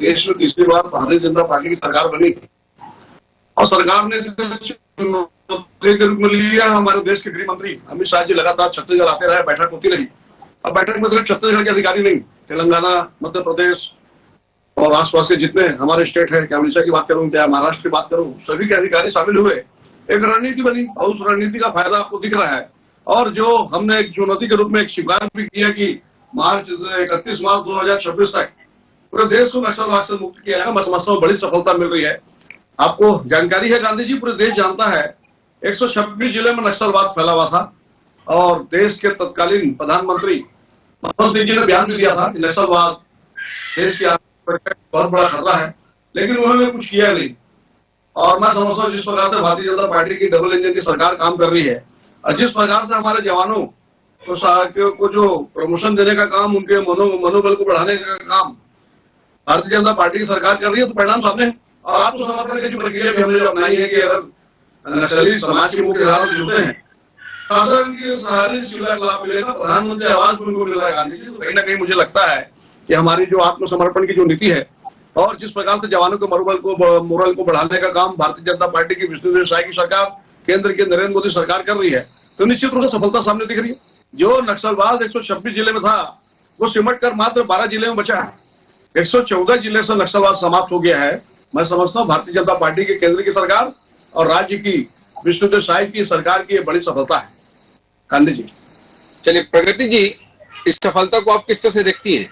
देश में तीसरी बार भारतीय जनता पार्टी की सरकार बनी और सरकार ने चुनौती के रूप में लिया। हमारे देश के गृह मंत्री अमित शाह जी लगातार छत्तीसगढ़ आते रहे, बैठक होती रही। अब बैठक में सिर्फ छत्तीसगढ़ के अधिकारी नहीं, तेलंगाना, मध्य प्रदेश और आसपास के जितने हमारे स्टेट है, क्या उड़ीसा की बात करूं, क्या महाराष्ट्र की बात करूं, सभी के अधिकारी शामिल हुए। एक रणनीति बनी और उस रणनीति का फायदा आपको दिख रहा है। और जो हमने एक चुनौती के रूप में एक स्वीकार भी किया कि 31 मार्च 2026 तक पूरे देश को नक्सलवाद से मुक्त किया है, मैं समझता हूँ बड़ी सफलता मिल रही है। आपको जानकारी है गांधी जी, पूरे देश जानता है 126 जिले में नक्सलवाद फैला हुआ था और देश के तत्कालीन प्रधानमंत्री मनमोहन सिंह जी ने बयान भी दिया था कि नक्सलवाद देश की बहुत बड़ा खतरा है, लेकिन उन्होंने कुछ किया नहीं। और मैं समझता हूँ जिस प्रकार से भारतीय जनता पार्टी की डबल इंजन की सरकार काम कर रही है और जिस प्रकार से हमारे जवानों को जो प्रमोशन देने का काम, उनके मनोबल को बढ़ाने का काम भारतीय जनता पार्टी की सरकार कर रही है, तो परिणाम सामने है। और आत्मसमर्पण की जो प्रक्रिया भी हमने जो अपनाई है कि अगर नक्सली समाज की मुख्य धारा से जुड़ते हैं, शासन की सारी सुविधा का लाभ मिलेगा, प्रधानमंत्री आवास भी उनको मिल रहा है गांधी जी। तो कहीं ना कहीं मुझे लगता है कि हमारी जो आत्मसमर्पण की जो नीति है और जिस प्रकार से जवानों के मोरल को बढ़ाने का काम भारतीय जनता पार्टी की विष्णुदेव साय की सरकार, केंद्र की नरेंद्र मोदी सरकार कर रही है, तो निश्चित रूप से सफलता सामने दिख रही है। जो नक्सलवाद 126 जिले में था वो सिमट कर मात्र 12 जिले में बचा है। 114 जिले से नक्सलवाद समाप्त हो गया है। मैं समझता हूँ भारतीय जनता पार्टी की केंद्र की सरकार और राज्य की विष्णुदेव साय की सरकार की बड़ी सफलता है। गांधी जी, चलिए प्रगति जी, इस सफलता को आप किस तरह से देखती हैं?